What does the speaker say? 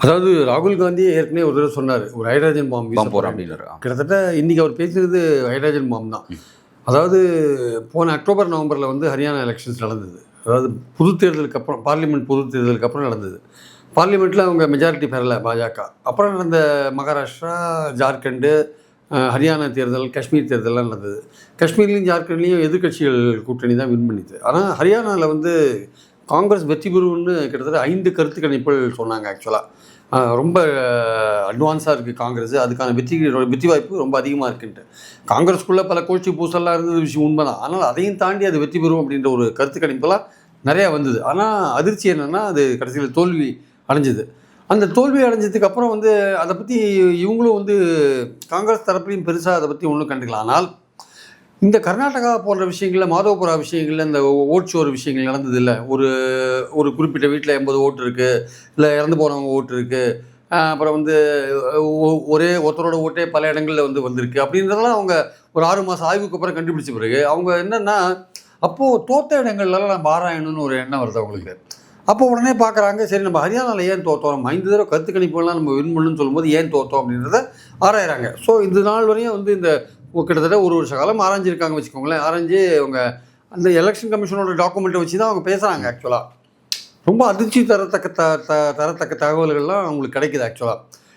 அதாவது ராகுல் காந்தி ஏற்கனவே ஒரு தடவை சொன்னார், ஒரு ஹைட்ரஜன் பாம்பு வீச போகிறேன் அப்படின்னாரு. கிட்டத்தட்ட இன்றைக்கி அவர் பேசுகிறது ஹைட்ரஜன் பாம்பு தான். அதாவது போன அக்டோபர் நவம்பரில் வந்து ஹரியானா எலெக்ஷன்ஸ் நடந்தது. அதாவது பொது தேர்தலுக்கு அப்புறம், பார்லிமெண்ட் பொது தேர்தலுக்கு அப்புறம் நடந்தது. பார்லிமெண்ட்டில் அவங்க மெஜாரிட்டி பெறலை பாஜக. அப்புறம் நடந்த மகாராஷ்டிரா, ஜார்க்கண்டு, ஹரியானா தேர்தல், காஷ்மீர் தேர்தல்லாம் நடந்தது. காஷ்மீர்லேயும் ஜார்க்கண்ட்லேயும் எதிர்க்கட்சிகள் கூட்டணி தான் வின் பண்ணிது. ஆனால் ஹரியானாவில் வந்து காங்கிரஸ் வெற்றி பெறும்னு கிட்டத்தட்ட 5 கருத்து கணிப்புகள் சொன்னாங்க. ஆக்சுவலாக ரொம்ப அட்வான்ஸாக இருக்குது காங்கிரஸ், அதுக்கான வெற்றி வாய்ப்பு ரொம்ப அதிகமாக இருக்குன்ட்டு. காங்கிரஸ்குள்ளே பல கோஷ்டி பூசல்லாம் இருந்தது, விஷயம் உண்மை தான். ஆனால் அதையும் தாண்டி அது வெற்றி பெறும் அப்படின்ற ஒரு கருத்து கணிப்பெல்லாம் நிறையா வந்தது. ஆனால் அதிர்ச்சி என்னென்னா, அது கடைசியில் தோல்வி அடைஞ்சிது. அந்த தோல்வி அடைஞ்சதுக்கு அப்புறம் வந்து அதை பற்றி இவங்களும் வந்து காங்கிரஸ் தரப்புலையும் பெருசாக அதை பற்றி ஒன்றும் கண்டுக்கலாம். ஆனால் இந்த கர்நாடகா போன்ற விஷயங்களில், மாதவபுரா விஷயங்களில், இந்த ஓட் ஷோர் விஷயங்கள் நடந்தது இல்லை. ஒரு குறிப்பிட்ட வீட்டில் 80 ஓட்டு இருக்குது, இல்லை இறந்து போனவங்க ஓட்டு இருக்குது, அப்புறம் வந்து ஒரே ஒருத்தரோட ஓட்டே பல இடங்களில் வந்து வந்திருக்கு அப்படின்றதெல்லாம் அவங்க ஒரு 6 மாதம் ஆய்வுக்கு அப்புறம் கண்டுபிடிச்ச பிறகு அவங்க என்னென்னா, அப்போது தோற்ற இடங்கள்லாம் நம்ம ஆராயணும்னு ஒரு எண்ணம் வருது அவங்களுக்கு. அப்போ உடனே பார்க்குறாங்க, சரி நம்ம ஹரியானாவில் ஏன் தோற்றோம், நம்ம 5 தடவை கருத்து கணிப்புலாம் நம்ம வின் பண்ணணும்னு சொல்லும்போது ஏன் தோற்றோம் அப்படின்றத ஆராயிறாங்க. ஸோ இந்த நாள் வரையும் வந்து இந்த கிட்டத்தட்ட ஒரு வருஷ காலம் ஆராய்ஞ்சிருக்காங்க வச்சுக்கோங்களேன். ஆராய்ஞ்சு அவங்க அந்த எலெக்ஷன் கமிஷனோட டாக்குமெண்ட்டை வச்சு தான் அவங்க பேசுகிறாங்க. ஆக்சுவலாக ரொம்ப அதிர்ச்சி தரத்தக்க தகவல்கள்லாம் அவங்களுக்கு கிடைக்குது. ஆக்சுவலாக